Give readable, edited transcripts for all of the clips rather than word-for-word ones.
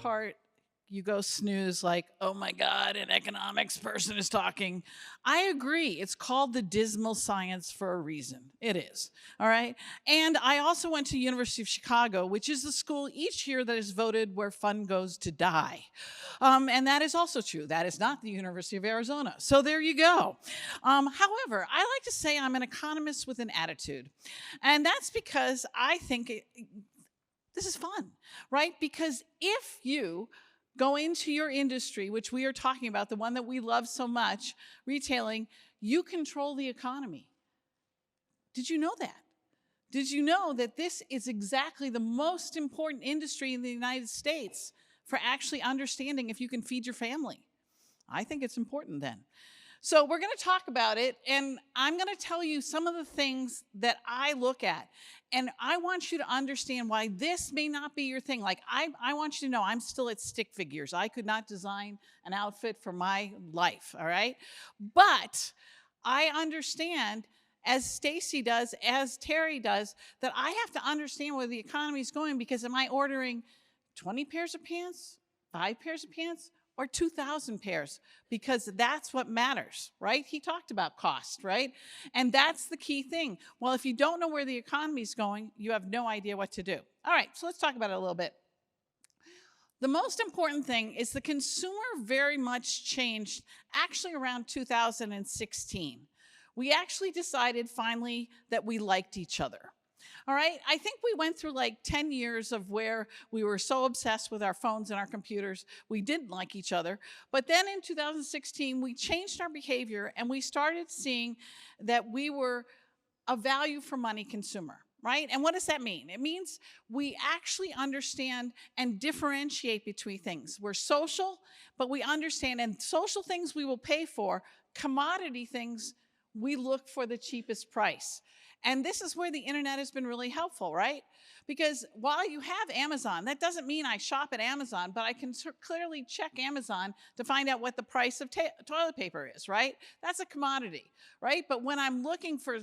part, you go snooze like, oh my God, an economics person is talking. I agree. It's called the dismal science for a reason. It is. All right. And I also went to University of Chicago, which is the school each year that is voted where fun goes to die. And that is also true. That is not the University of Arizona. So there you go. However, I like to say I'm an economist with an attitude. And that's because I think this is fun, right? Because if you go into your industry, which we are talking about, the one that we love so much, retailing, you control the economy. Did you know that? Did you know that this is exactly the most important industry in the United States for actually understanding if you can feed your family? I think it's important then. So we're going to talk about it, and I'm going to tell you some of the things that I look at. And I want you to understand why this may not be your thing. Like, I want you to know I'm still at stick figures. I could not design an outfit for my life, all right? But I understand, as Stacy does, as Terry does, that I have to understand where the economy is going, because am I ordering 20 pairs of pants, 5 pairs of pants, or 2,000 pairs? Because that's what matters, right? He talked about cost, right? And that's the key thing. Well, if you don't know where the economy is going, you have no idea what to do. All right, so let's talk about it a little bit. The most important thing is the consumer very much changed actually around 2016. We actually decided finally that we liked each other. All right, I think we went through like 10 years of where we were so obsessed with our phones and our computers, we didn't like each other. But then in 2016, we changed our behavior and we started seeing that we were a value for money consumer, right? And what does that mean? It means we actually understand and differentiate between things. We're social, but we understand, and social things we will pay for, commodity things we look for the cheapest price. And this is where the internet has been really helpful, right? Because while you have Amazon, that doesn't mean I shop at Amazon, but I can clearly check Amazon to find out what the price of toilet paper is, right? That's a commodity, right? But when I'm looking for,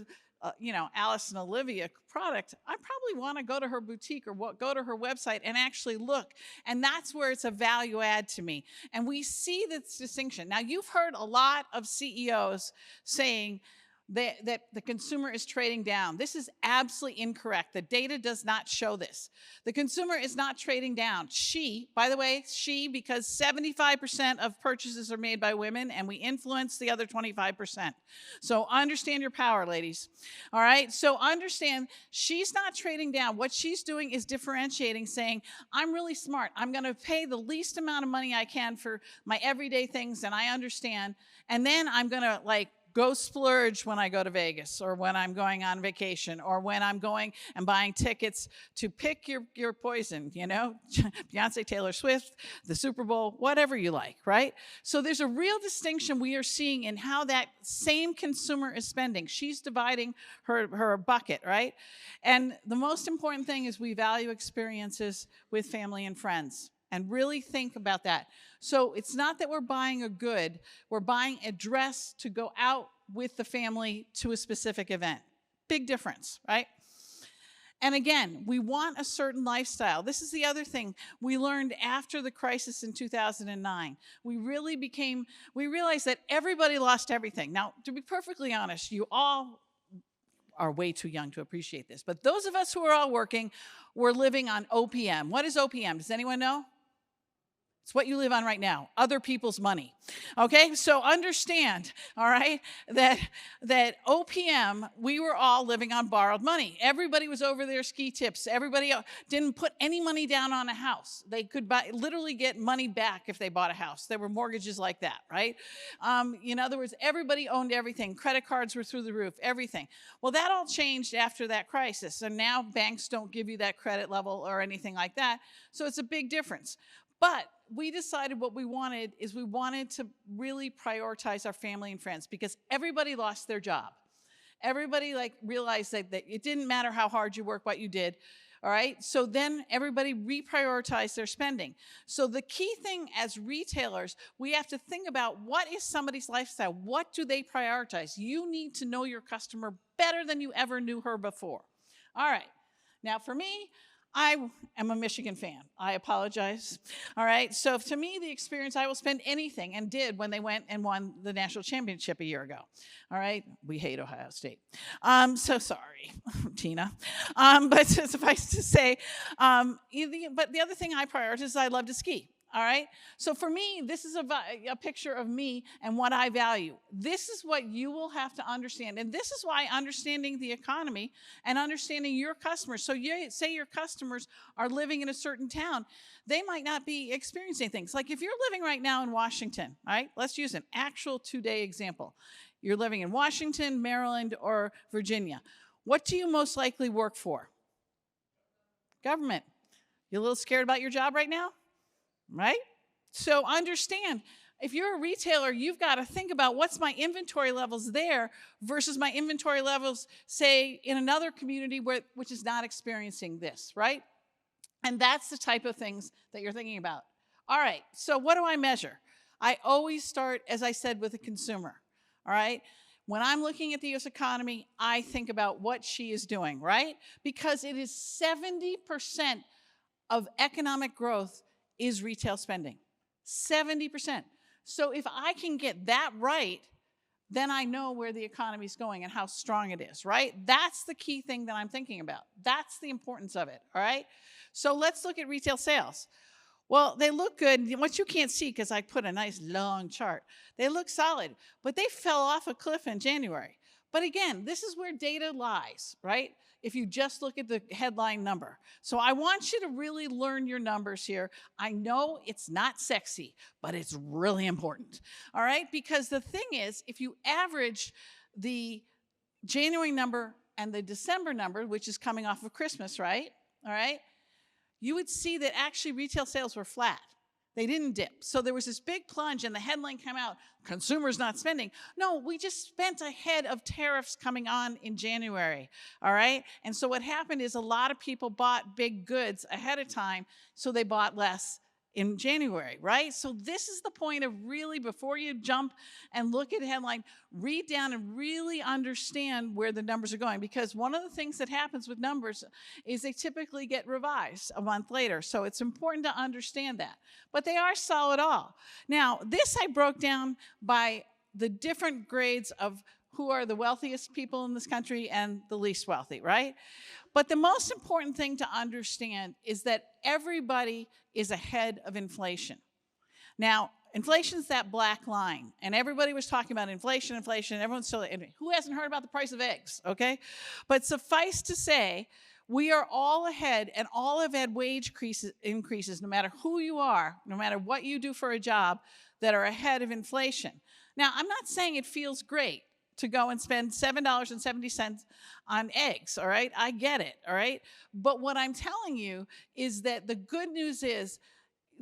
Alice and Olivia product, I probably want to go to her boutique or go to her website and actually look. And that's where it's a value add to me. And we see this distinction. Now, you've heard a lot of CEOs saying that the consumer is trading down. This is absolutely incorrect. The data does not show this. The consumer is not trading down. By the way, because 75% of purchases are made by women, and we influence the other 25%. So understand your power, ladies. All right? So understand, she's not trading down. What she's doing is differentiating, saying, I'm really smart. I'm going to pay the least amount of money I can for my everyday things, and I understand. And then I'm going to, go splurge when I go to Vegas, or when I'm going on vacation, or when I'm going and buying tickets to pick your poison, Beyonce, Taylor Swift, the Super Bowl, whatever you like, right? So there's a real distinction we are seeing in how that same consumer is spending. She's dividing her bucket, right? And the most important thing is we value experiences with family and friends. And really think about that. So it's not that we're buying a good, we're buying a dress to go out with the family to a specific event. Big difference, right? And again, we want a certain lifestyle. This is the other thing we learned after the crisis in 2009. We realized that everybody lost everything. Now, to be perfectly honest, you all are way too young to appreciate this. But those of us who are all working, we're living on OPM. What is OPM? Does anyone know? It's what you live on right now, other people's money. Okay, so understand, all right, that OPM, we were all living on borrowed money. Everybody was over their ski tips. Everybody didn't put any money down on a house. They could literally get money back if they bought a house. There were mortgages like that, right? In other words, everybody owned everything. Credit cards were through the roof, everything. Well, that all changed after that crisis. And now banks don't give you that credit level or anything like that. So it's a big difference. But we decided what we wanted to really prioritize our family and friends, because everybody lost their job. Everybody realized that it didn't matter how hard you work, what you did. All right. So then everybody reprioritized their spending. So the key thing as retailers, we have to think about, what is somebody's lifestyle? What do they prioritize? You need to know your customer better than you ever knew her before. All right. Now for me, I am a Michigan fan. I apologize. All right. So to me, the experience, I will spend anything, and did when they went and won the national championship a year ago. All right. We hate Ohio State. So sorry, Tina. But suffice to say, but the other thing I prioritize is I love to ski. All right. So for me, this is a picture of me and what I value. This is what you will have to understand. And this is why understanding the economy and understanding your customers. So you say your customers are living in a certain town, they might not be experiencing things. Like if you're living right now in Washington, all right, let's use an actual 2-day example. You're living in Washington, Maryland, or Virginia. What do you most likely work for? Government. You a little scared about your job right now? Right? So understand, if you're a retailer, you've got to think about what's my inventory levels there versus my inventory levels, say, in another community which is not experiencing this, right? And that's the type of things that you're thinking about. All right, so what do I measure? I always start, as I said, with the consumer, all right? When I'm looking at the U.S. economy, I think about what she is doing, right? Because it is 70% of economic growth is retail spending, 70%. So if I can get that right, then I know where the economy is going and how strong it is, right? That's the key thing that I'm thinking about. That's the importance of it, all right? So let's look at retail sales. Well, they look good. What you can't see, because I put a nice long chart, they look solid, but they fell off a cliff in January. But again, this is where data lies, right? If you just look at the headline number. So I want you to really learn your numbers here. I know it's not sexy, but it's really important, all right? Because the thing is, if you average the January number and the December number, which is coming off of Christmas, right? All right? You would see that actually retail sales were flat. They didn't dip. So there was this big plunge and the headline came out, consumers not spending. No, we just spent ahead of tariffs coming on in January, all right? And so what happened is a lot of people bought big goods ahead of time, so they bought less in January, right? So this is the point of really, before you jump and look at a headline, read down and really understand where the numbers are going. Because one of the things that happens with numbers is they typically get revised a month later. So it's important to understand that. But they are solid all. Now, this I broke down by the different grades of who are the wealthiest people in this country and the least wealthy, right? But the most important thing to understand is that everybody is ahead of inflation. Now, inflation is that black line, and everybody was talking about inflation, everyone's still, who hasn't heard about the price of eggs, okay? But suffice to say, we are all ahead, and all have had wage increases, no matter who you are, no matter what you do for a job, that are ahead of inflation. Now, I'm not saying it feels great to go and spend $7.70 on eggs, all right? I get it, all right? But what I'm telling you is that the good news is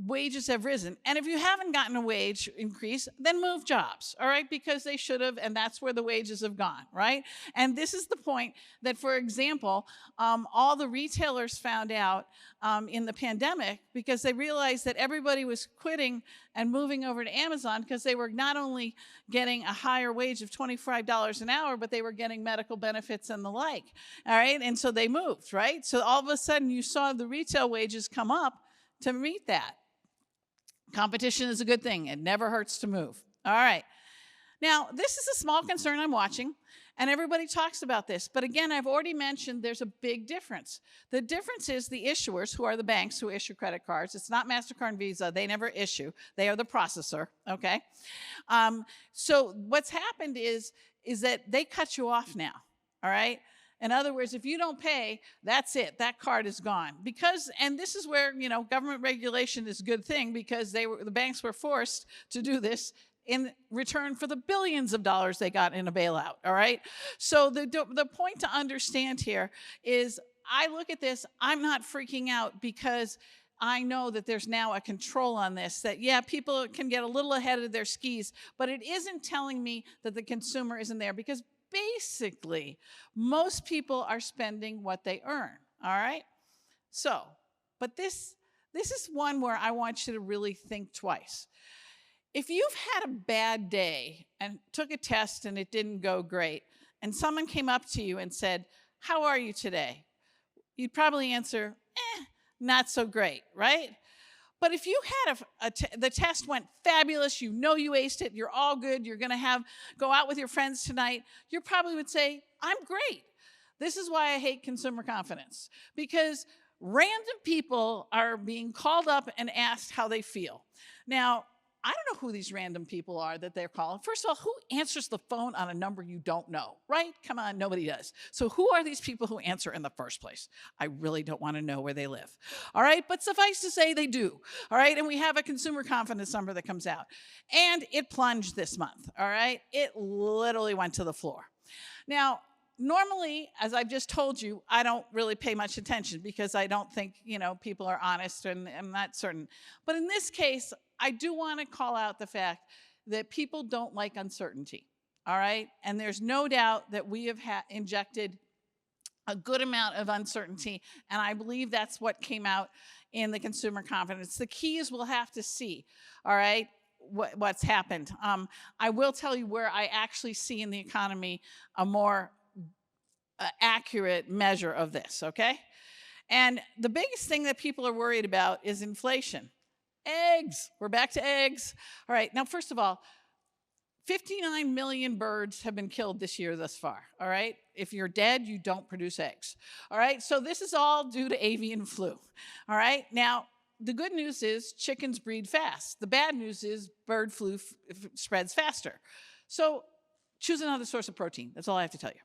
wages have risen. And if you haven't gotten a wage increase, then move jobs, all right? Because they should have, and that's where the wages have gone, right? And this is the point that, for example, all the retailers found out in the pandemic, because they realized that everybody was quitting and moving over to Amazon because they were not only getting a higher wage of $25 an hour, but they were getting medical benefits and the like, all right? And so they moved, right? So all of a sudden you saw the retail wages come up to meet that. Competition is a good thing. It never hurts to move. All right. Now, this is a small concern I'm watching, and everybody talks about this. But again, I've already mentioned there's a big difference. The difference is the issuers, who are the banks who issue credit cards. It's not MasterCard and Visa. They never issue. They are the processor, okay? So what's happened is that they cut you off now, all right? In other words, if you don't pay, that's it. That card is gone. Because, and this is where, you know, government regulation is a good thing, because the banks were forced to do this in return for the billions of dollars they got in a bailout, all right? So the point to understand here is, I look at this, I'm not freaking out, because I know that there's now a control on this, that, yeah, people can get a little ahead of their skis, but it isn't telling me that the consumer isn't there, because basically, most people are spending what they earn, all right? So, but this is one where I want you to really think twice. If you've had a bad day and took a test and it didn't go great, and someone came up to you and said, "How are you today?" You'd probably answer, not so great, right? But if you had the test went fabulous, you know you aced it, you're all good, you're going to go out with your friends tonight, you probably would say, I'm great. This is why I hate consumer confidence, because random people are being called up and asked how they feel. Now, I don't know who these random people are that they're calling. First of all, who answers the phone on a number you don't know, right? Come on, nobody does. So who are these people who answer in the first place? I really don't want to know where they live. All right, but suffice to say they do. All right, and we have a consumer confidence number that comes out. And it plunged this month, all right? It literally went to the floor. Now, normally, as I've just told you, I don't really pay much attention because I don't think, people are honest and I'm not certain. But in this case, I do want to call out the fact that people don't like uncertainty, all right? And there's no doubt that we have injected a good amount of uncertainty, and I believe that's what came out in the consumer confidence. The key is we'll have to see, all right, what's happened. I will tell you where I actually see in the economy a more accurate measure of this, okay? And the biggest thing that people are worried about is inflation. Eggs. We're back to eggs. All right. Now, first of all, 59 million birds have been killed this year thus far. All right. If you're dead, you don't produce eggs. All right. So this is all due to avian flu. All right. Now, the good news is chickens breed fast. The bad news is bird flu spreads faster. So choose another source of protein. That's all I have to tell you.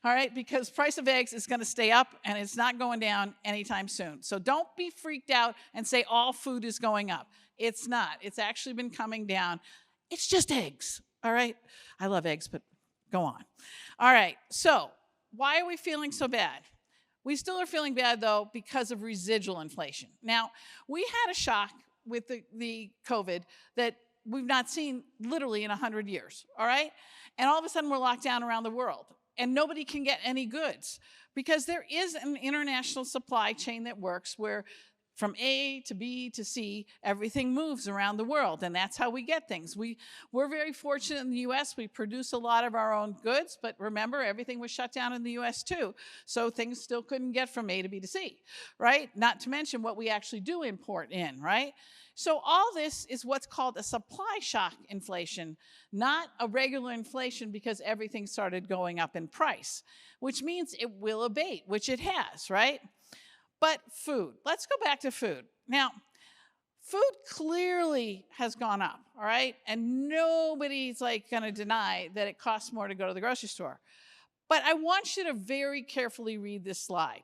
All right, because price of eggs is going to stay up and it's not going down anytime soon. So don't be freaked out and say all food is going up. It's not. It's actually been coming down. It's just eggs. All right. I love eggs, but go on. All right. So why are we feeling so bad? We still are feeling bad, though, because of residual inflation. Now, we had a shock with the COVID that we've not seen literally in 100 years, all right? And all of a sudden we're locked down around the world and nobody can get any goods because there is an international supply chain that works where from A to B to C, everything moves around the world, and that's how we get things. We're very fortunate in the U.S. We produce a lot of our own goods, but remember, everything was shut down in the U.S. too, so things still couldn't get from A to B to C, right? Not to mention what we actually do import in, right? So all this is what's called a supply shock inflation, not a regular inflation because everything started going up in price, which means it will abate, which it has, right? But food, let's go back to food. Now, food clearly has gone up, all right? And nobody's gonna deny that it costs more to go to the grocery store. But I want you to very carefully read this slide.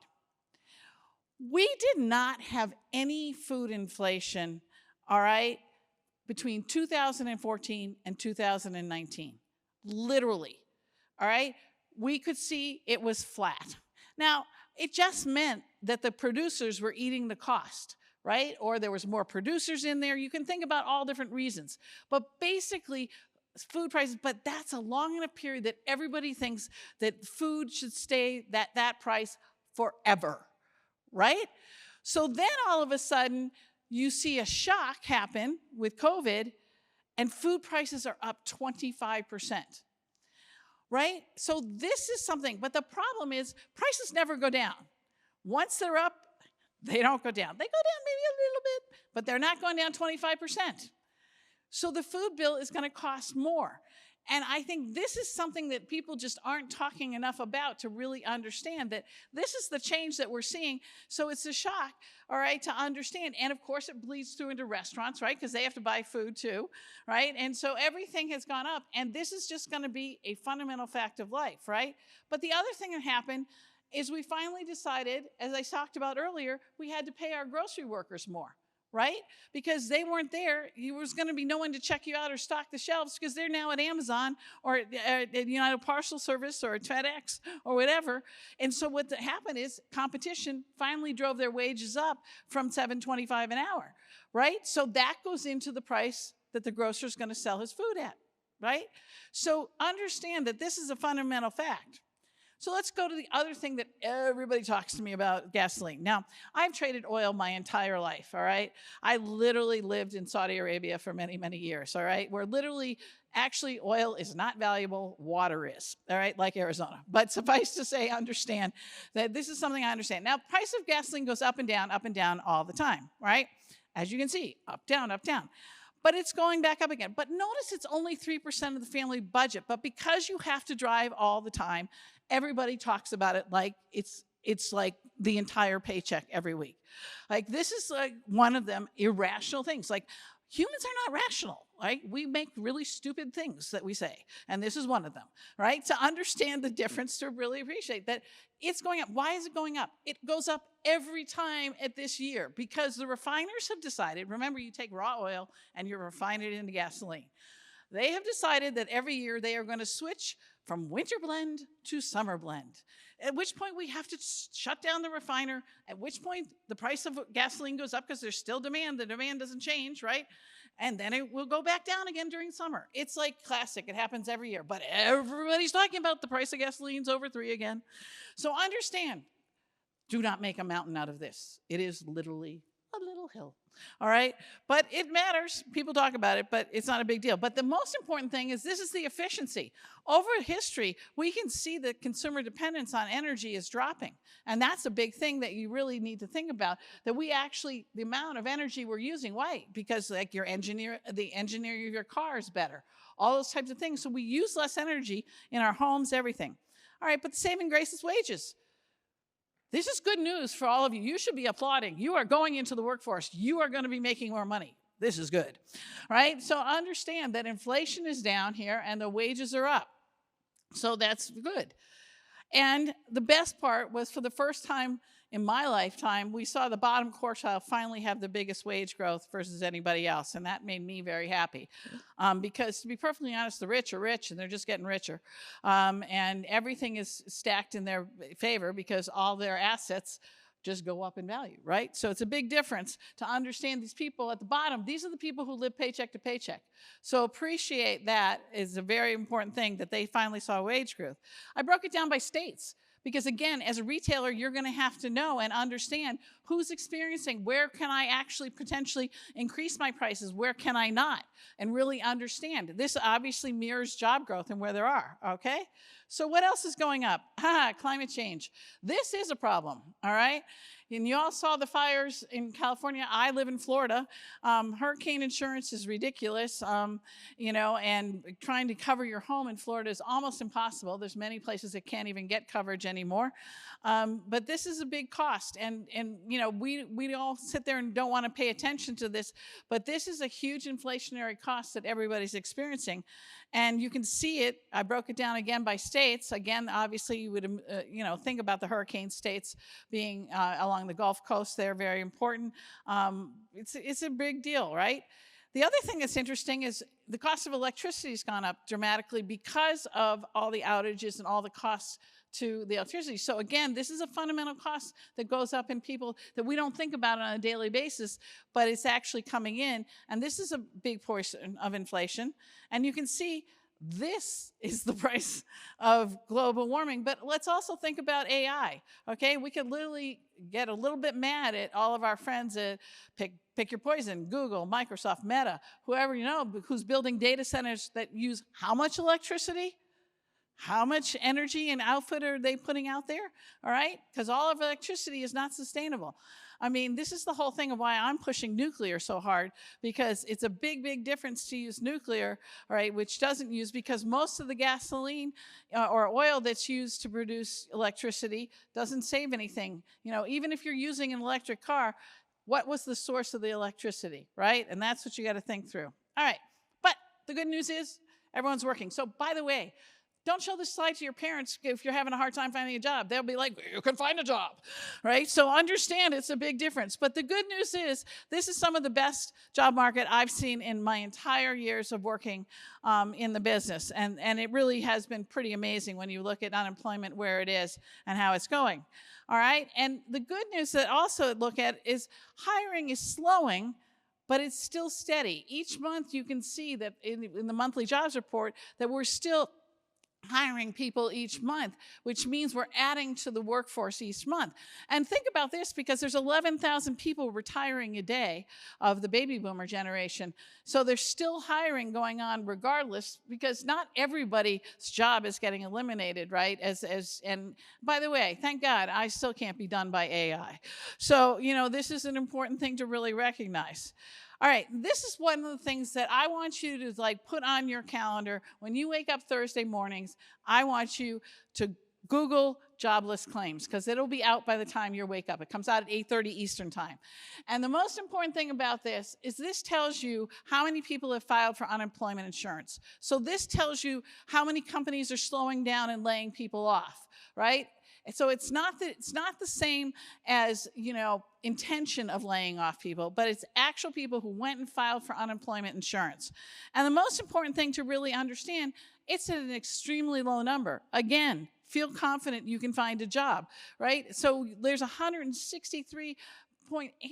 We did not have any food inflation, all right, between 2014 and 2019, literally, all right? We could see it was flat. Now, it just meant that the producers were eating the cost, right? Or there was more producers in there. You can think about all different reasons. But basically, food prices, but that's a long enough period that everybody thinks that food should stay that price forever, right? So then all of a sudden, you see a shock happen with COVID, and food prices are up 25%. Right? So this is something, but the problem is prices never go down. Once they're up, they don't go down. They go down maybe a little bit, but they're not going down 25%. So the food bill is going to cost more. And I think this is something that people just aren't talking enough about to really understand that this is the change that we're seeing. So it's a shock, all right, to understand. And of course it bleeds through into restaurants, right, because they have to buy food too, right? And so everything has gone up. And this is just going to be a fundamental fact of life, right? But the other thing that happened is we finally decided, as I talked about earlier, we had to pay our grocery workers more. Right? Because they weren't there. There was going to be no one to check you out or stock the shelves because they're now at Amazon or at United Parcel Service or at FedEx or whatever. And so what happened is competition finally drove their wages up from $7.25 an hour, right? So that goes into the price that the grocer is going to sell his food at, right? So understand that this is a fundamental fact. So let's go to the other thing that everybody talks to me about, gasoline. Now, I've traded oil my entire life, all right? I literally lived in Saudi Arabia for many, many years, all right? Where literally, actually, oil is not valuable, water is, all right, like Arizona. But suffice to say, understand that this is something I understand. Now, price of gasoline goes up and down all the time, right? As you can see, up, down, up, down. But it's going back up again. But notice it's only 3% of the family budget. But because you have to drive all the time, everybody talks about it like it's like the entire paycheck every week. Like, this is like one of them irrational things. Like, humans are not rational, right? We make really stupid things that we say, and this is one of them, right? To understand the difference, to really appreciate that it's going up. Why is it going up? It goes up every time at this year because the refiners have decided, remember, you take raw oil and you refine it into gasoline. They have decided that every year they are going to switch from winter blend to summer blend, at which point we have to shut down the refiner, at which point the price of gasoline goes up because there's still demand. The demand doesn't change, right? And then it will go back down again during summer. It's like classic. It happens every year. But everybody's talking about the price of gasoline's over 3 again. So understand, do not make a mountain out of this. It is literally a little hill. All right? But it matters. People talk about it, but it's not a big deal. But the most important thing is this is the efficiency. Over history, we can see that consumer dependence on energy is dropping. And that's a big thing that you really need to think about, that we actually, the amount of energy we're using, why? Because like the engineering of your car is better. All those types of things. So we use less energy in our homes, everything. All right, but the saving grace is wages. This is good news for all of you. You should be applauding. You are going into the workforce. You are going to be making more money. This is good, right? So understand that inflation is down here and the wages are up. So that's good. And the best part was, for the first time in my lifetime, we saw the bottom quartile finally have the biggest wage growth versus anybody else. And that made me very happy. Because to be perfectly honest, the rich are rich and they're just getting richer. And everything is stacked in their favor because all their assets just go up in value, right? So it's a big difference to understand these people at the bottom. These are the people who live paycheck to paycheck. So appreciate that is a very important thing, that they finally saw wage growth. I broke it down by states. Because again, as a retailer, you're going to have to know and understand who's experiencing, where can I actually potentially increase my prices, where can I not, and really understand. This obviously mirrors job growth and where there are, okay? So what else is going up? Climate change. This is a problem, all right? And you all saw the fires in California. I live in Florida. Hurricane insurance is ridiculous, and trying to cover your home in Florida is almost impossible. There's many places that can't even get coverage anymore. But this is a big cost. And we all sit there and don't want to pay attention to this, but this is a huge inflationary cost that everybody's experiencing. And you can see it. I broke it down again by states. Again, obviously, you would think about the hurricane states being along the Gulf Coast. They're very important. It's a big deal, right? The other thing that's interesting is the cost of electricity has gone up dramatically because of all the outages and all the costs to the electricity. So again, this is a fundamental cost that goes up in people that we don't think about on a daily basis, but it's actually coming in. And this is a big portion of inflation. And you can see this is the price of global warming. But let's also think about AI, okay? We could literally get a little bit mad at all of our friends at pick your poison, Google, Microsoft, Meta, whoever you know, who's building data centers that use how much electricity? How much energy and output are they putting out there? All right? Because all of electricity is not sustainable. I mean, this is the whole thing of why I'm pushing nuclear so hard, because it's a big, big difference to use nuclear, all right, which doesn't use, because most of the gasoline or oil that's used to produce electricity doesn't save anything. Even if you're using an electric car, what was the source of the electricity, right? And that's what you got to think through. All right. But the good news is everyone's working. So, by the way, don't show this slide to your parents if you're having a hard time finding a job. They'll be like, you can find a job, right? So understand it's a big difference. But the good news is this is some of the best job market I've seen in my entire years of working in the business. And it really has been pretty amazing when you look at unemployment, where it is and how it's going. All right? And the good news that also look at is hiring is slowing, but it's still steady. Each month you can see that in the monthly jobs report that we're still hiring people each month, which means we're adding to the workforce each month. And think about this, because there's 11,000 people retiring a day of the baby boomer generation. So there's still hiring going on regardless, because not everybody's job is getting eliminated, right? And by the way, thank God, I still can't be done by AI. So, this is an important thing to really recognize. All right, this is one of the things that I want you to put on your calendar. When you wake up Thursday mornings, I want you to Google jobless claims, because it'll be out by the time you wake up. It comes out at 8:30 Eastern time. And the most important thing about this is this tells you how many people have filed for unemployment insurance. So this tells you how many companies are slowing down and laying people off, right? So it's not the same as, intention of laying off people, but it's actual people who went and filed for unemployment insurance. And the most important thing to really understand, it's at an extremely low number. Again, feel confident you can find a job, right? So there's 163.8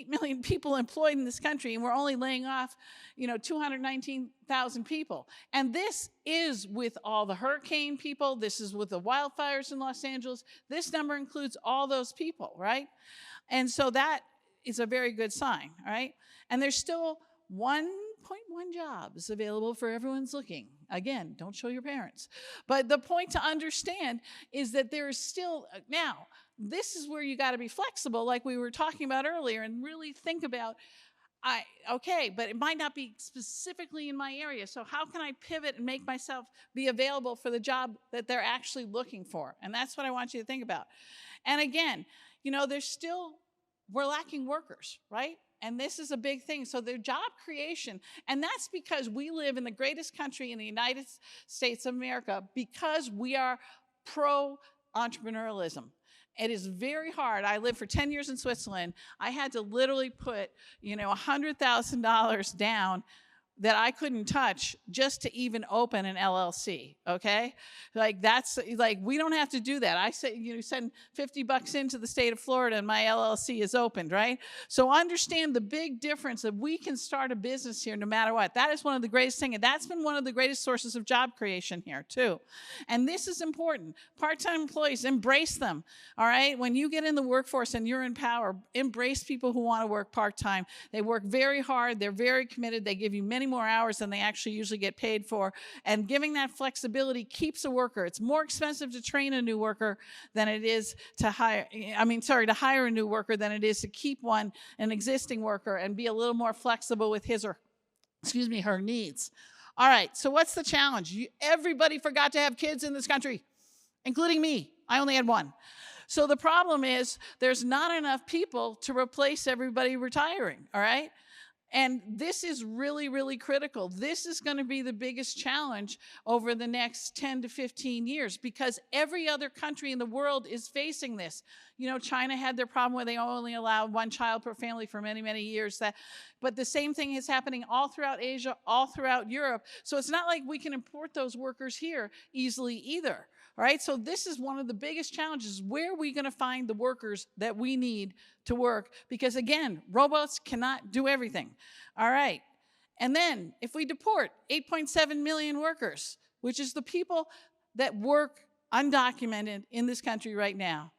million people employed in this country, and we're only laying off, 219,000 people. And this is with all the hurricane people. This is with the wildfires in Los Angeles. This number includes all those people, right? And so that is a very good sign, right? And there's still 1.1 jobs available for everyone's looking. Again, don't show your parents. But the point to understand is that there is still, now, this is where you got to be flexible, like we were talking about earlier, and really think about, okay, but it might not be specifically in my area, so how can I pivot and make myself be available for the job that they're actually looking for? And that's what I want you to think about. And again, we're lacking workers, right? And this is a big thing. So their job creation, and that's because we live in the greatest country in the United States of America, because we are pro-entrepreneurialism. It is very hard. I lived for 10 years in Switzerland. I had to literally put, $100,000 down that I couldn't touch just to even open an LLC, okay? We don't have to do that. I say, send $50 into the state of Florida and my LLC is opened, right? So understand the big difference that we can start a business here no matter what. That is one of the greatest things, and that's been one of the greatest sources of job creation here too. And this is important. Part-time employees, embrace them, all right? When you get in the workforce and you're in power, embrace people who want to work part-time. They work very hard. They're very committed. They give you many more hours than they actually usually get paid for. And giving that flexibility keeps a worker. It's more expensive to train a new worker than it is to hire a new worker than it is to keep an existing worker, and be a little more flexible with her needs. All right, so what's the challenge? Everybody forgot to have kids in this country, including me. I only had one. So the problem is there's not enough people to replace everybody retiring, all right? And this is really, really critical. This is going to be the biggest challenge over the next 10 to 15 years, because every other country in the world is facing this. China had their problem where they only allowed one child per family for many, many years. But the same thing is happening all throughout Asia, all throughout Europe. So it's not like we can import those workers here easily either. All right, so this is one of the biggest challenges. Where are we going to find the workers that we need to work? Because again, robots cannot do everything. All right, and then if we deport 8.7 million workers, which is the people that work undocumented in this country right now,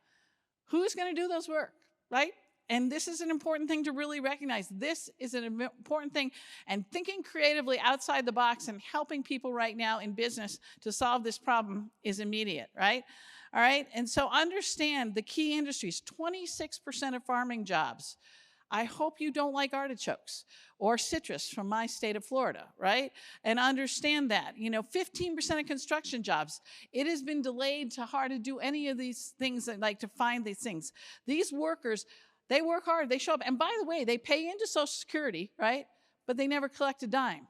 who's going to do those work, right? And this is an important thing to really recognize. This is an important thing. And thinking creatively outside the box and helping people right now in business to solve this problem is immediate, right? All right, and so understand the key industries. 26% of farming jobs. I hope you don't like artichokes or citrus from my state of Florida, right? And understand that. 15% of construction jobs. It has been delayed to hard to do any of these things, to find these things. These workers, they work hard, they show up. And by the way, they pay into Social Security, right? But they never collect a dime.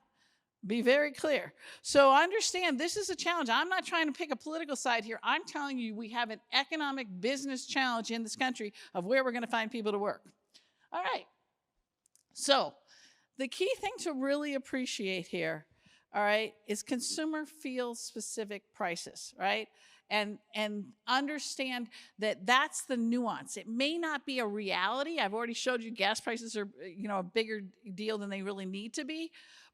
Be very clear. So understand this is a challenge. I'm not trying to pick a political side here. I'm telling you we have an economic business challenge in this country of where we're going to find people to work. All right. So the key thing to really appreciate here, all right, is consumer feels specific prices, right? And understand that that's the nuance. It may not be a reality. I've already showed you gas prices are, a bigger deal than they really need to be.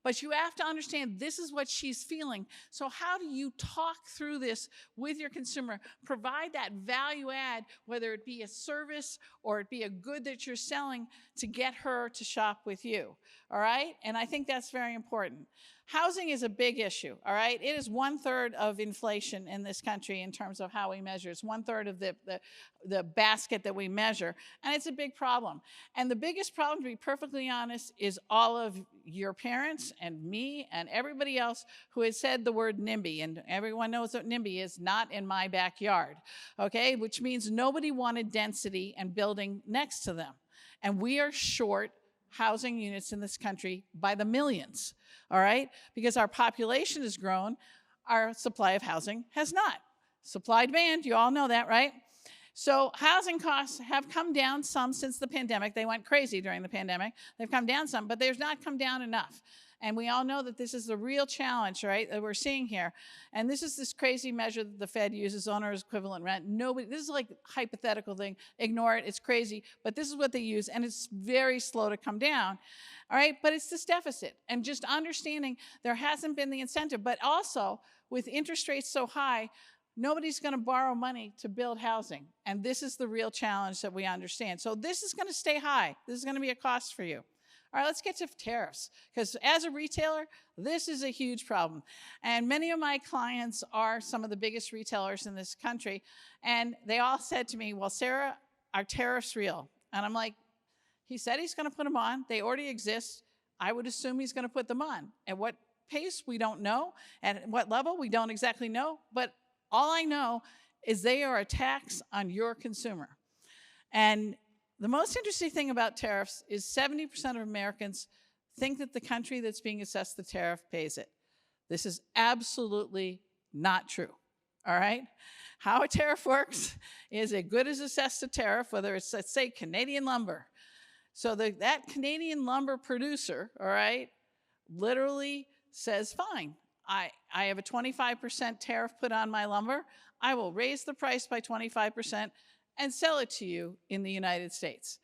But you have to understand this is what she's feeling. So how do you talk through this with your consumer? Provide that value add, whether it be a service or it be a good that you're selling, to get her to shop with you, all right? And I think that's very important. Housing is a big issue, all right? It is 1/3 of inflation in this country in terms of how we measure. It's 1/3 of the basket that we measure, and it's a big problem. And the biggest problem, to be perfectly honest, is all of your parents and me and everybody else who has said the word NIMBY, and everyone knows what NIMBY is, not in my backyard, okay? Which means nobody wanted density and building next to them. And we are short housing units in this country by the millions, all right? Because our population has grown, our supply of housing has not. Supply demand, you all know that, right? So housing costs have come down some since the pandemic. They went crazy during the pandemic. They've come down some, but they've not come down enough. And we all know that this is the real challenge, right, that we're seeing here. And this is this crazy measure that the Fed uses, owner's equivalent rent. This is like a hypothetical thing. Ignore it, it's crazy. But this is what they use, and it's very slow to come down. All right, but it's this deficit. And just understanding there hasn't been the incentive, but also with interest rates so high, nobody's going to borrow money to build housing. And this is the real challenge that we understand. So this is going to stay high. This is going to be a cost for you. All right, let's get to tariffs, because as a retailer, this is a huge problem. And many of my clients are some of the biggest retailers in this country, and they all said to me, well, Sarah, are tariffs real? And I'm like, he said he's going to put them on. They already exist. I would assume he's going to put them on. At what pace, we don't know. At what level, we don't exactly know. But all I know is they are a tax on your consumer. And the most interesting thing about tariffs is 70% of Americans think that the country that's being assessed the tariff pays it. This is absolutely not true, all right? How a tariff works is a good is assessed a tariff, whether it's, let's say, Canadian lumber. So that Canadian lumber producer, all right, literally says, fine, I have a 25% tariff put on my lumber. I will raise the price by 25%. And sell it to you in the United States.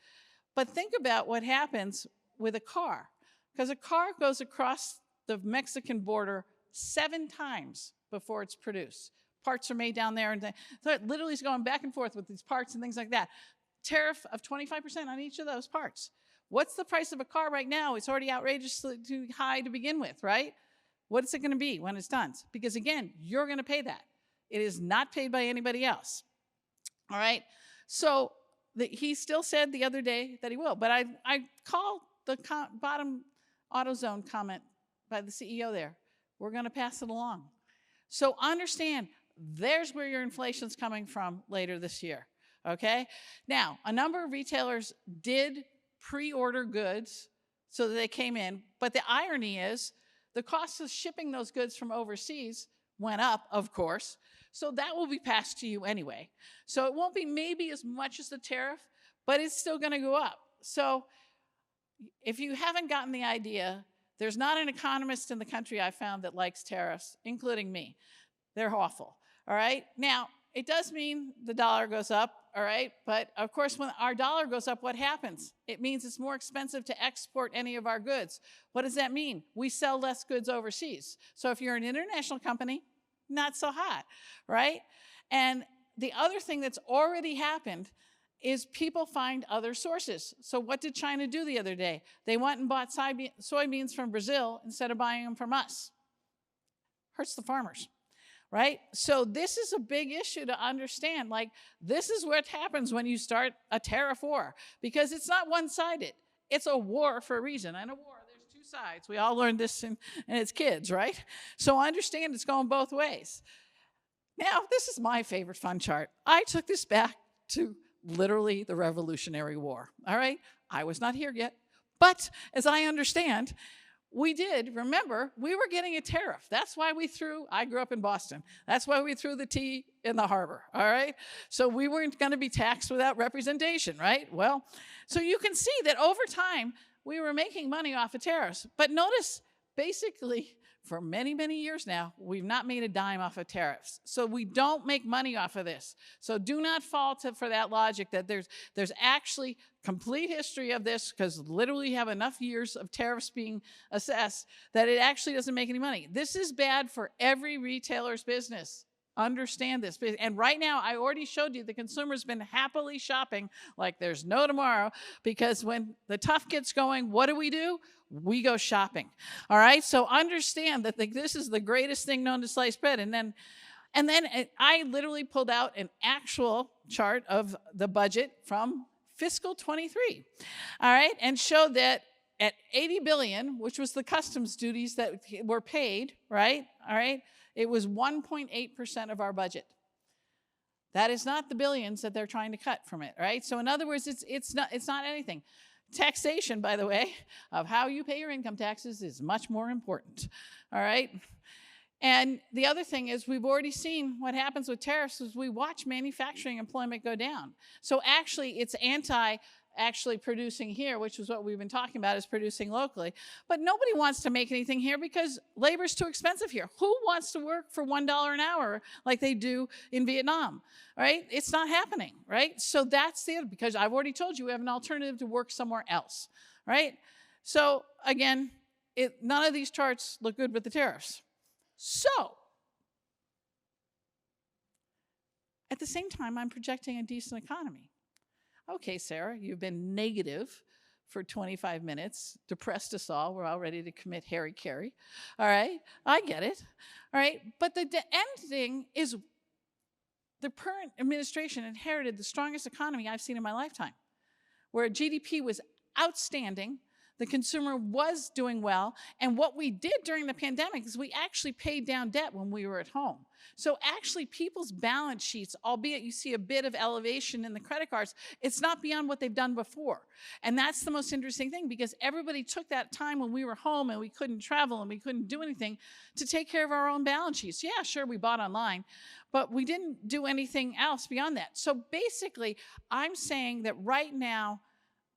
But think about what happens with a car, because a car goes across the Mexican border 7 times before it's produced. Parts are made down there, and so it literally is going back and forth with these parts and things like that. Tariff of 25% on each of those parts. What's the price of a car right now? It's already outrageously too high to begin with, right? What is it going to be when it's done? Because again, you're going to pay that. It is not paid by anybody else. All right? So he still said the other day that he will, but I called the bottom AutoZone comment by the CEO there. We're going to pass it along. So understand, there's where your inflation's coming from later this year, okay? Now, a number of retailers did pre-order goods so that they came in, but the irony is the cost of shipping those goods from overseas went up, of course. So that will be passed to you anyway. So it won't be maybe as much as the tariff, but it's still going to go up. So if you haven't gotten the idea, there's not an economist in the country I found that likes tariffs, including me. They're awful, all right? Now, it does mean the dollar goes up, all right? But of course, when our dollar goes up, what happens? It means it's more expensive to export any of our goods. What does that mean? We sell less goods overseas. So if you're an international company, not so hot, right? And the other thing that's already happened is people find other sources. So what did China do the other day? They went and bought soybeans from Brazil instead of buying them from us. Hurts the farmers, right? So this is a big issue to understand. Like, this is what happens when you start a tariff war, because it's not one-sided. It's a war for a reason. And a war, there's 2 sides. We all learned this in as kids, right? So understand it's going both ways. Now, this is my favorite fun chart. I took this back to literally the Revolutionary War, all right? I was not here yet. But as I understand, we did, remember, we were getting a tariff. That's why I grew up in Boston. That's why we threw the tea in the harbor, all right? So we weren't going to be taxed without representation, right? Well, so you can see that over time, we were making money off of tariffs. But notice, basically, for many, many years now, we've not made a dime off of tariffs. So we don't make money off of this. So do not fall for that logic that there's actually complete history of this, because literally you have enough years of tariffs being assessed that it actually doesn't make any money. This is bad for every retailer's business. Understand this. And right now, I already showed you the consumer's been happily shopping like there's no tomorrow, because when the tough gets going, what do? We go shopping. All right? So understand that this is the greatest thing known to sliced bread. And then I literally pulled out an actual chart of the budget from fiscal 23. All right? And showed that at $80 billion, which was the customs duties that were paid, right? All right? It was 1.8% of our budget. That is not the billions that they're trying to cut from it, right? So in other words, it's not anything. Taxation, by the way, of how you pay your income taxes is much more important, all right? And the other thing is, we've already seen what happens with tariffs is we watch manufacturing employment go down. So actually, it's actually producing here, which is what we've been talking about, is producing locally. But nobody wants to make anything here because labor's too expensive here. Who wants to work for $1 an hour like they do in Vietnam, right? It's not happening, right? So that's the other, because I've already told you we have an alternative to work somewhere else, right? So again, none of these charts look good with the tariffs. So at the same time, I'm projecting a decent economy. Okay, Sarah, you've been negative for 25 minutes, depressed us all. We're all ready to commit Harry-Carry. All right, I get it. All right, but the end thing is the current administration inherited the strongest economy I've seen in my lifetime, where GDP was outstanding, the consumer was doing well, and what we did during the pandemic is we actually paid down debt when we were at home. So actually, people's balance sheets, albeit you see a bit of elevation in the credit cards, it's not beyond what they've done before. And that's the most interesting thing, because everybody took that time when we were home and we couldn't travel and we couldn't do anything to take care of our own balance sheets. Yeah, sure, we bought online, but we didn't do anything else beyond that. So basically, I'm saying that right now,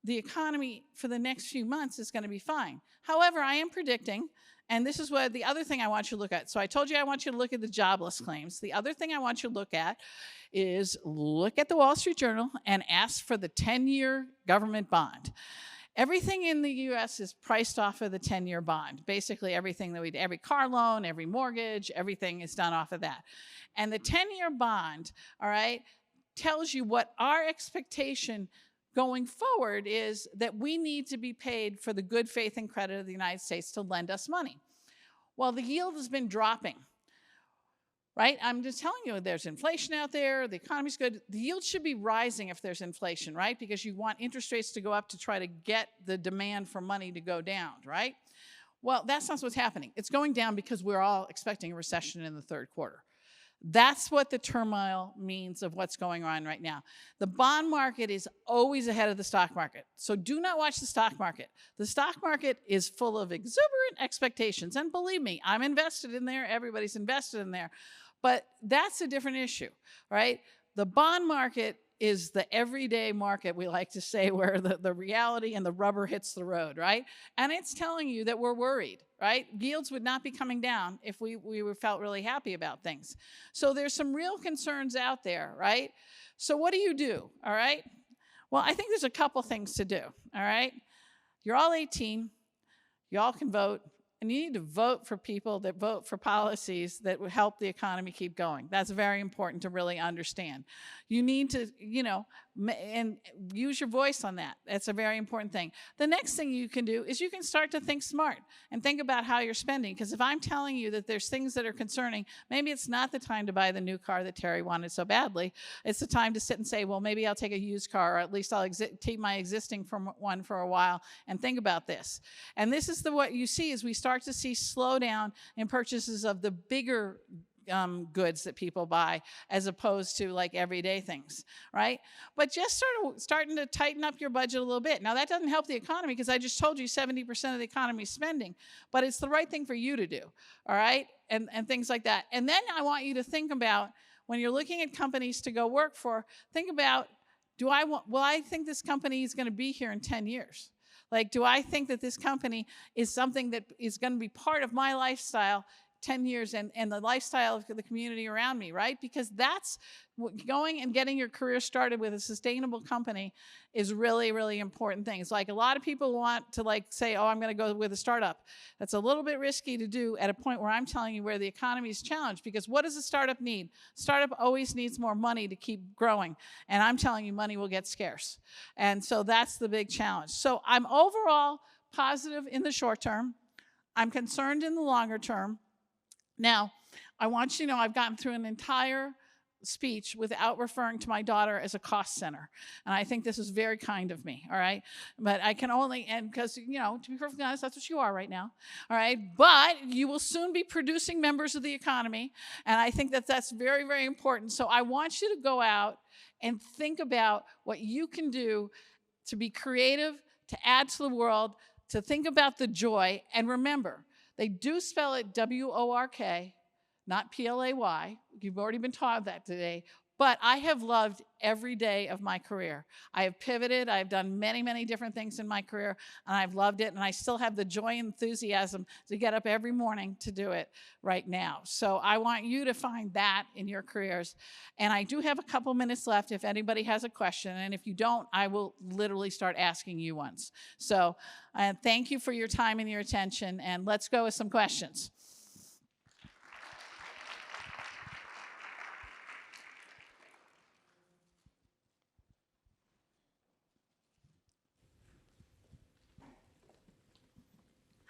the economy for the next few months is going to be fine. However, I am predicting, and this is what the other thing I want you to look at. So I told you I want you to look at the jobless claims. The other thing I want you to look at is look at the Wall Street Journal and ask for the 10-year government bond. Everything in the U.S. is priced off of the 10-year bond. Basically, everything that we do, every car loan, every mortgage, everything is done off of that. And the 10-year bond, all right, tells you what our expectation going forward is that we need to be paid for the good faith and credit of the United States to lend us money. Well, the yield has been dropping, right? I'm just telling you, there's inflation out there, the economy's good. The yield should be rising if there's inflation, right? Because you want interest rates to go up to try to get the demand for money to go down, right? Well, that's not what's happening. It's going down because we're all expecting a recession in the third quarter. That's what the turmoil means of what's going on right now. The bond market is always ahead of the stock market. So do not watch the stock market. The stock market is full of exuberant expectations. And believe me, I'm invested in there. Everybody's invested in there. But that's a different issue, right? The bond market is the everyday market, we like to say, where the reality and the rubber hits the road, right? And it's telling you that we're worried, right? Yields would not be coming down if we felt really happy about things. So there's some real concerns out there, right? So what do? All right? Well, I think there's a couple things to do, all right? You're all 18. You all can vote. And you need to vote for people that vote for policies that would help the economy keep going. That's very important to really understand. You need to, and use your voice on that. That's a very important thing. The next thing you can do is you can start to think smart and think about how you're spending. Because if I'm telling you that there's things that are concerning, maybe it's not the time to buy the new car that Terry wanted so badly. It's the time to sit and say, well, maybe I'll take a used car, or at least I'll take my existing one for a while and think about this. And this is what you see is we start to see slowdown in purchases of the bigger goods that people buy, as opposed to like everyday things, right? But just sort of starting to tighten up your budget a little bit. Now, that doesn't help the economy, because I just told you 70% of the economy is spending, but it's the right thing for you to do, all right? And things like that. And then I want you to think about, when you're looking at companies to go work for, think about, will I think this company is going to be here in 10 years? Like, do I think that this company is something that is going to be part of my lifestyle 10 years and the lifestyle of the community around me, right? Because that's going and getting your career started with a sustainable company is really, really important thing. It's like a lot of people want to like say, oh, I'm going to go with a startup. That's a little bit risky to do at a point where I'm telling you where the economy is challenged, because what does a startup need? Startup always needs more money to keep growing. And I'm telling you, money will get scarce. And so that's the big challenge. So I'm overall positive in the short term. I'm concerned in the longer term. Now, I want you to know I've gotten through an entire speech without referring to my daughter as a cost center. And I think this is very kind of me, all right? But I can only, and because, you know, to be perfectly honest, that's what you are right now, all right? But you will soon be producing members of the economy, and I think that that's very, very important. So I want you to go out and think about what you can do to be creative, to add to the world, to think about the joy, and remember, they do spell it W-O-R-K, not P-L-A-Y. You've already been taught that today. But I have loved every day of my career. I have pivoted. I've done many, many different things in my career, and I've loved it. And I still have the joy and enthusiasm to get up every morning to do it right now. So I want you to find that in your careers. And I do have a couple minutes left if anybody has a question. And if you don't, I will literally start asking you ones. So thank you for your time and your attention. And let's go with some questions.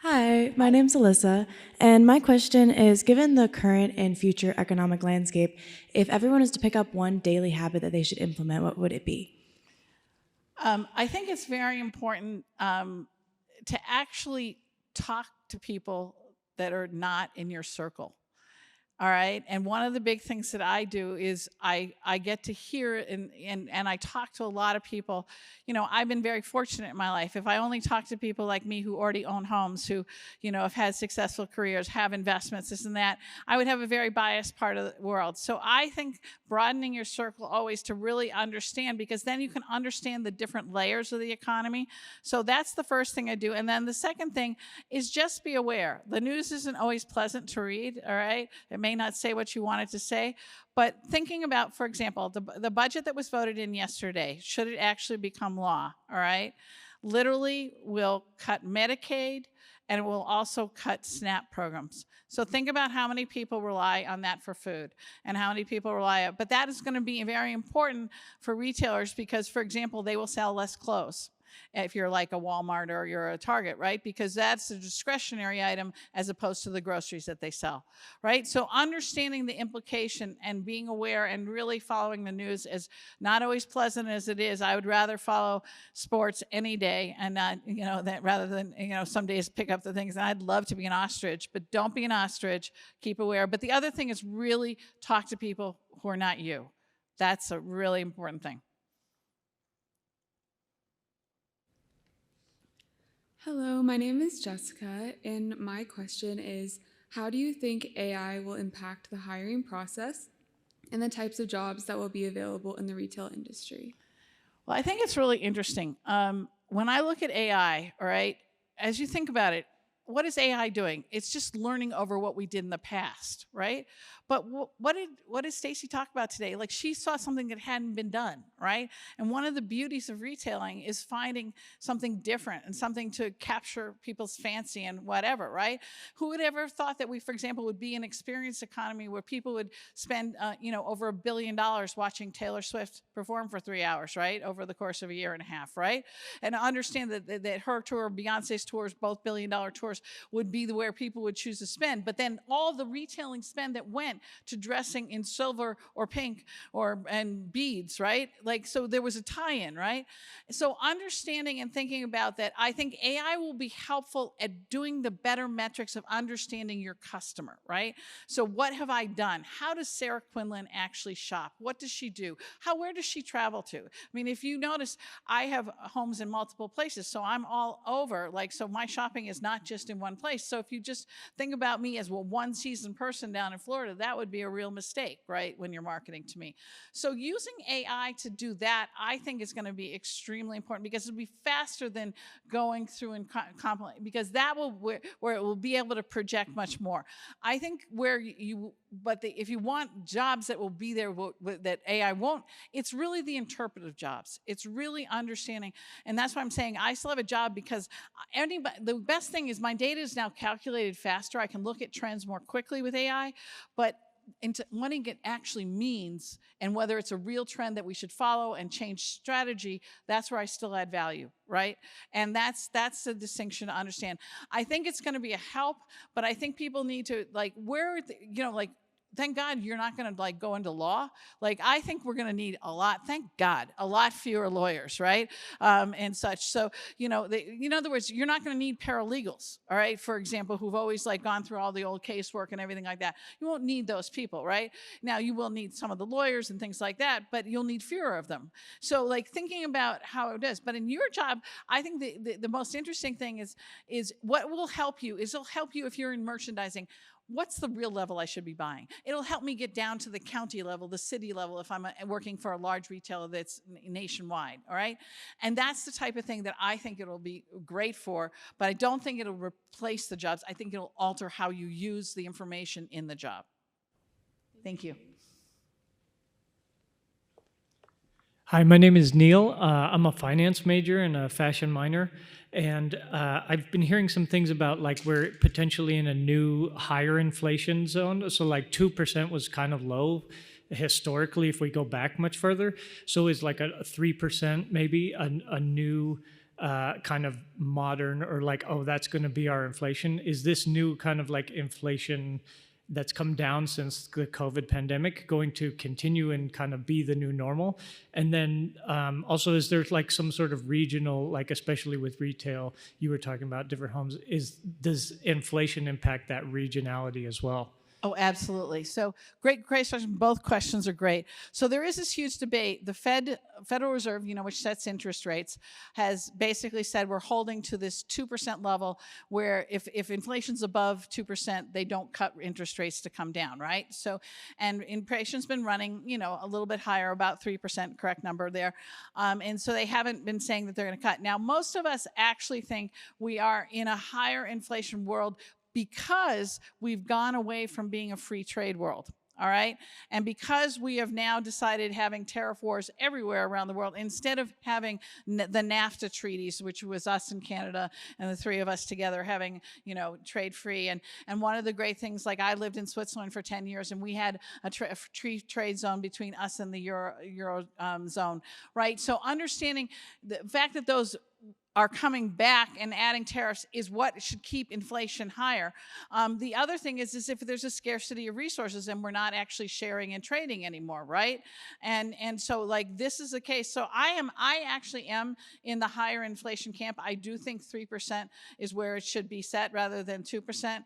Hi, my name's Alyssa, and my question is, given the current and future economic landscape, if everyone is to pick up one daily habit that they should implement, what would it be? I think it's very important to actually talk to people that are not in your circle. All right. And one of the big things that I do is I get to hear and I talk to a lot of people. You know, I've been very fortunate in my life. If I only talk to people like me who already own homes, who, you know, have had successful careers, have investments, this and that, I would have a very biased part of the world. So I think broadening your circle always to really understand, because then you can understand the different layers of the economy. So that's the first thing I do. And then the second thing is just be aware. The news isn't always pleasant to read, all right? It may not say what you want it to say, but thinking about, for example, the budget that was voted in yesterday, should it actually become law, all right, literally will cut Medicaid and it will also cut SNAP programs. So think about how many people rely on that for food and how many people rely on, but that is going to be very important for retailers because, for example, they will sell less clothes. If you're like a Walmart or you're a Target, right? Because that's a discretionary item as opposed to the groceries that they sell, right? So understanding the implication and being aware and really following the news is not always pleasant as it is. I would rather follow sports any day and not, you know, that rather than, you know, some days pick up the things. And I'd love to be an ostrich, but don't be an ostrich. Keep aware. But the other thing is really talk to people who are not you. That's a really important thing. Hello, my name is Jessica, and my question is, how do you think AI will impact the hiring process and the types of jobs that will be available in the retail industry? Well, I think it's really interesting. When I look at AI, all right, as you think about it, what is AI doing? It's just learning over what we did in the past, right? But what did Stacy talk about today? Like, she saw something that hadn't been done, right? And one of the beauties of retailing is finding something different and something to capture people's fancy and whatever, right? Who would ever thought that we, for example, would be an experience economy where people would spend, you know, over $1 billion watching Taylor Swift perform for 3 hours, right? Over the course of a year and a half, right? And to understand that her tour, Beyonce's tours, both $1 billion tours, would be where people would choose to spend. But then all the retailing spend that went to dressing in silver or pink and beads, right? Like, so there was a tie-in, right? So understanding and thinking about that, I think AI will be helpful at doing the better metrics of understanding your customer, right? So what have I done? How does Sarah Quinlan actually shop? What does she do? Where does she travel to? I mean, if you notice, I have homes in multiple places, so I'm all over. Like, so my shopping is not just in one place. So if you just think about me as one seasoned person down in Florida, that would be a real mistake, right, when you're marketing to me. So using AI to do that, I think is going to be extremely important, because it'll be faster than going through and because that will where it will be able to project much more. I think where if you want jobs that will be there that AI won't, it's really the interpretive jobs. It's really understanding, and that's why I'm saying I still have a job, because the best thing is my data is now calculated faster. I can look at trends more quickly with AI, but into what it actually means and whether it's a real trend that we should follow and change strategy, that's where I still add value, right? And that's the distinction to understand. I think it's going to be a help, but I think people need to, like, thank God you're not going to like go into law. Like, I think we're going to need thank God, a lot fewer lawyers, right? And such. So, in other words, you're not going to need paralegals, all right? For example, who've always like gone through all the old casework and everything like that. You won't need those people, right? Now, you will need some of the lawyers and things like that, but you'll need fewer of them. So, like, thinking about how it is. But in your job, I think the most interesting thing is what will help you is it'll help you if you're in merchandising. What's the real level I should be buying? It'll help me get down to the county level, the city level, if I'm working for a large retailer that's nationwide, all right? And that's the type of thing that I think it'll be great for, but I don't think it'll replace the jobs. I think it'll alter how you use the information in the job. Thank you. Hi, my name is Neil. I'm a finance major and a fashion minor. And I've been hearing some things about like we're potentially in a new higher inflation zone. So like 2% was kind of low historically if we go back much further. So is like a 3% maybe a new kind of modern, or like, oh, that's going to be our inflation? Is this new kind of like inflation that's come down since the COVID pandemic going to continue and kind of be the new normal? And then also, is there like some sort of regional, like especially with retail, you were talking about different homes, does inflation impact that regionality as well? Oh, absolutely. So great question. Both questions are great. So there is this huge debate. The Federal Reserve, which sets interest rates, has basically said we're holding to this 2% level, where if inflation's above 2%, they don't cut interest rates to come down, right? So, and inflation's been running, a little bit higher, about 3%, correct number there. And so they haven't been saying that they're going to cut. Now, most of us actually think we are in a higher inflation world because we've gone away from being a free trade world, all right? And because we have now decided having tariff wars everywhere around the world, instead of having the NAFTA treaties, which was us and Canada and the three of us together having, trade free. And one of the great things, like I lived in Switzerland for 10 years and we had a free trade zone between us and the Euro zone, right? So understanding the fact that those are coming back and adding tariffs is what should keep inflation higher. The other thing is if there's a scarcity of resources and we're not actually sharing and trading anymore, right? And so like this is the case. So I actually am in the higher inflation camp. I do think 3% is where it should be set rather than 2%.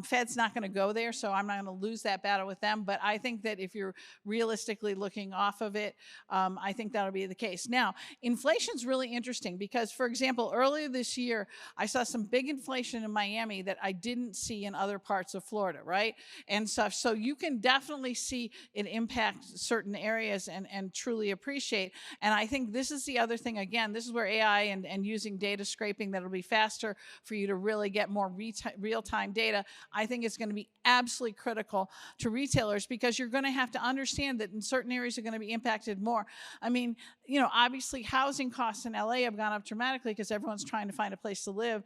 Fed's not going to go there, so I'm not going to lose that battle with them. But I think that if you're realistically looking off of it, I think that'll be the case. Now, inflation's really interesting because, for example, earlier this year, I saw some big inflation in Miami that I didn't see in other parts of Florida, right? And stuff. So you can definitely see it impact certain areas and truly appreciate. And I think this is the other thing. Again, this is where AI and using data scraping that'll be faster for you to really get more real-time data. I think it's going to be absolutely critical to retailers because you're going to have to understand that in certain areas are going to be impacted more. I mean, obviously housing costs in LA have gone up dramatically because everyone's trying to find a place to live,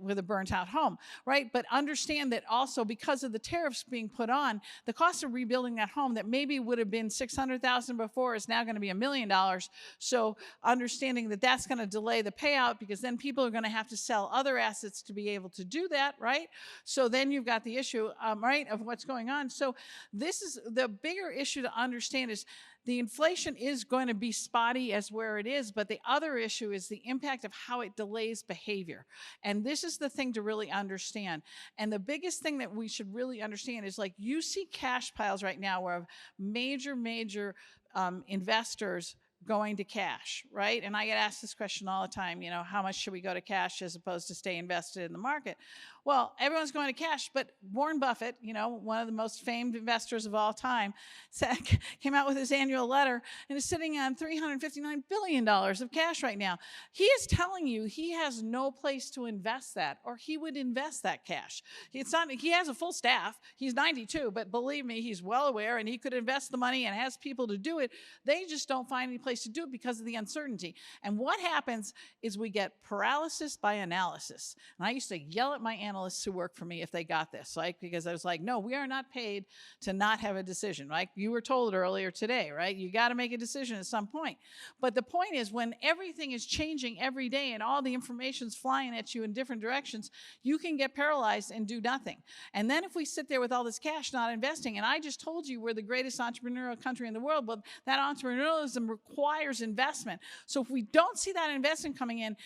with a burnt out home, right? But understand that also because of the tariffs being put on, the cost of rebuilding that home that maybe would have been $600,000 before is now going to be $1 million. So understanding that that's going to delay the payout because then people are going to have to sell other assets to be able to do that, right? So then you've got the issue, right, of what's going on. So this is the bigger issue to understand is the inflation is going to be spotty as where it is, but the other issue is the impact of how it delays behavior. And this is the thing to really understand. And the biggest thing that we should really understand is like you see cash piles right now where major investors going to cash, right? And I get asked this question all the time, how much should we go to cash as opposed to stay invested in the market? Well, everyone's going to cash, but Warren Buffett, one of the most famed investors of all time, came out with his annual letter and is sitting on $359 billion of cash right now. He is telling you he has no place to invest that, or he would invest that cash. He has a full staff. He's 92, but believe me, he's well aware, and he could invest the money and has people to do it. They just don't find any place to do it because of the uncertainty. And what happens is we get paralysis by analysis. And I used to yell at my analysts who work for me if they got this, because I was like, no, we are not paid to not have a decision. Like you were told earlier today, right? You got to make a decision at some point. But the point is, when everything is changing every day and all the information's flying at you in different directions, you can get paralyzed and do nothing. And then if we sit there with all this cash not investing, and I just told you we're the greatest entrepreneurial country in the world, but that entrepreneurialism requires investment. So if we don't see that investment coming in,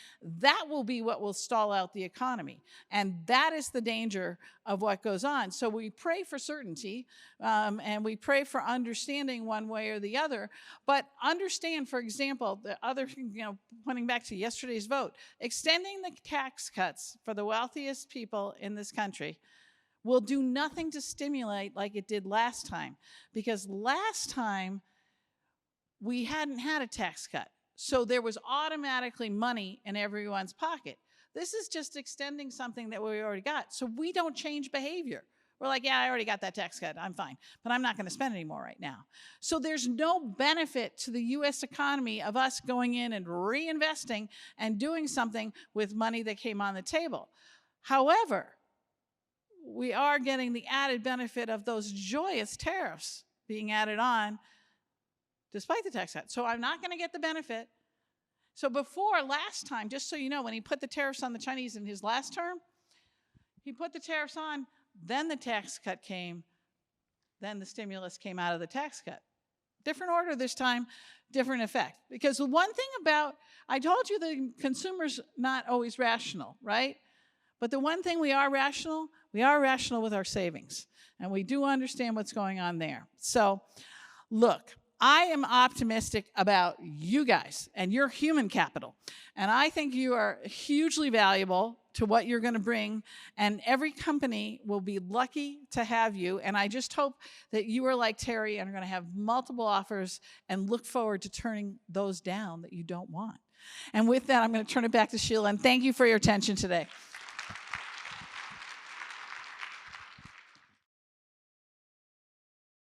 that will be what will stall out the economy. And that is the danger of what goes on. So we pray for certainty, and we pray for understanding one way or the other. But understand, for example, the other, pointing back to yesterday's vote, extending the tax cuts for the wealthiest people in this country will do nothing to stimulate like it did last time. Because last time, we hadn't had a tax cut. So there was automatically money in everyone's pocket. This is just extending something that we already got. So we don't change behavior. We're like, yeah, I already got that tax cut. I'm fine. But I'm not going to spend any more right now. So there's no benefit to the U.S. economy of us going in and reinvesting and doing something with money that came on the table. However, we are getting the added benefit of those joyous tariffs being added on despite the tax cut. So I'm not going to get the benefit. So before, last time, just so you know, when he put the tariffs on the Chinese in his last term, he put the tariffs on, then the tax cut came, then the stimulus came out of the tax cut. Different order this time, different effect. Because the one thing about, I told you the consumer's not always rational, right? But the one thing we are rational with our savings. And we do understand what's going on there. So, look, I am optimistic about you guys and your human capital. And I think you are hugely valuable to what you're going to bring. And every company will be lucky to have you. And I just hope that you are like Terry and are going to have multiple offers and look forward to turning those down that you don't want. And with that, I'm going to turn it back to Sheila. And thank you for your attention today.